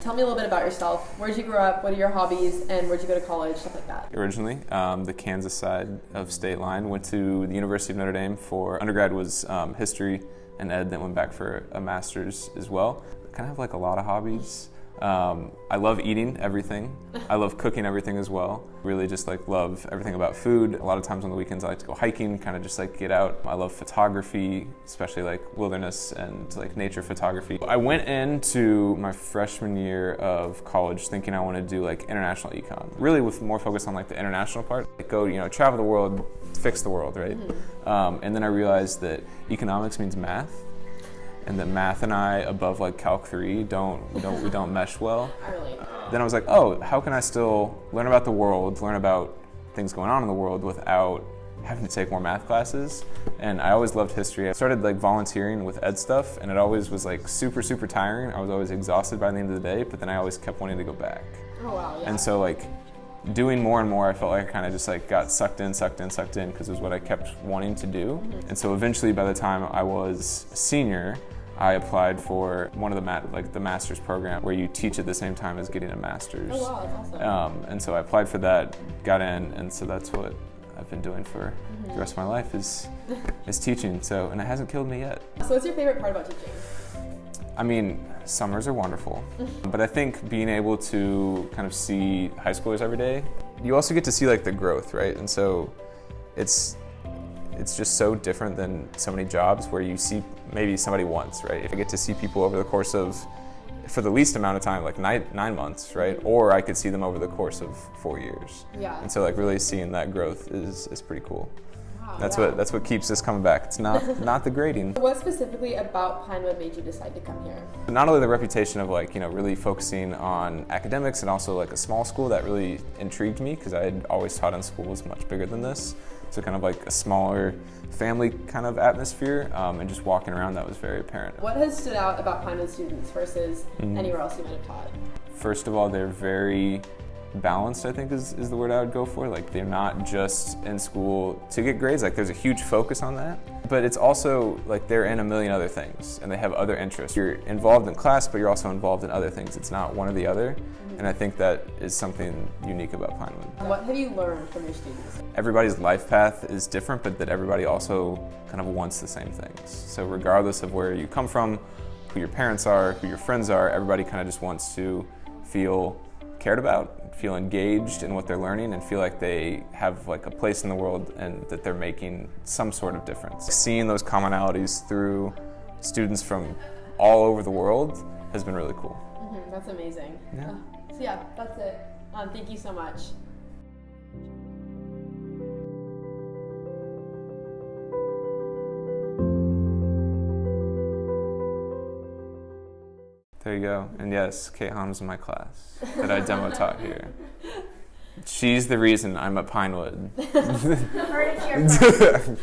Tell me a little bit about yourself. Where'd you grow up? What are your hobbies? And where'd you go to college? Stuff like that. Originally, the Kansas side of state line. Went to the University of Notre Dame for undergrad was history and ed, then went back for a master's as well. Kind of have like a lot of hobbies. I love eating everything. I love cooking everything as well. Really just like love everything about food. A lot of times on the weekends I like to go hiking, kind of just like get out. I love photography, especially like wilderness and like nature photography. I went into my freshman year of college thinking I want to do like international econ. Really with more focus on like the international part. Like go, travel the world, fix the world, right? And then I realized that economics means math. And that math and I, above like Calc 3, we don't mesh well. I relate. Then I was like, oh, how can I still learn about the world, learn about things going on in the world without having to take more math classes? And I always loved history. I started like volunteering with ed stuff, and it always was like super, super tiring. I was always exhausted by the end of the day, but then I always kept wanting to go back. Oh wow, yeah. And so like doing more and more, I felt like I kind of just like got sucked in because it was what I kept wanting to do. And so eventually by the time I was a senior, I applied for one of the master's program where you teach at the same time as getting a master's. Oh wow, that's awesome. And so I applied for that, got in, and so that's what I've been doing for the rest of my life is teaching. So, and it hasn't killed me yet. So what's your favorite part about teaching? I mean, summers are wonderful, but I think being able to kind of see high schoolers every day, you also get to see like the growth, right? And so it's just so different than so many jobs where you see maybe somebody once, right? If I get to see people over the course of, for the least amount of time, like 9 months, right? Or I could see them over the course of 4 years. Yeah. And so like really seeing that growth is pretty cool. Wow, That's what keeps us coming back. It's not the grading. What specifically about Pinewood made you decide to come here? Not only the reputation of like, really focusing on academics and also like a small school that really intrigued me because I had always taught in schools much bigger than this. So kind of like a smaller family kind of atmosphere and just walking around that was very apparent. What has stood out about Pinewood students versus anywhere else you might have taught? First of all, they're very balanced, I think is the word I would go for. Like they're not just in school to get grades, like there's a huge focus on that. But it's also like they're in a million other things and they have other interests. You're involved in class, but you're also involved in other things. It's not one or the other. And I think that is something unique about Pinewood. What have you learned from your students? Everybody's life path is different, but that everybody also kind of wants the same things. So regardless of where you come from, who your parents are, who your friends are, everybody kind of just wants to feel cared about, feel engaged in what they're learning, and feel like they have like a place in the world and that they're making some sort of difference. Seeing those commonalities through students from all over the world has been really cool. That's amazing. Yeah. So yeah, that's it. Thank you so much. There you go. And yes, Kate Hahn was in my class that I demo taught here. She's the reason I'm at Pinewood. Heard it here first.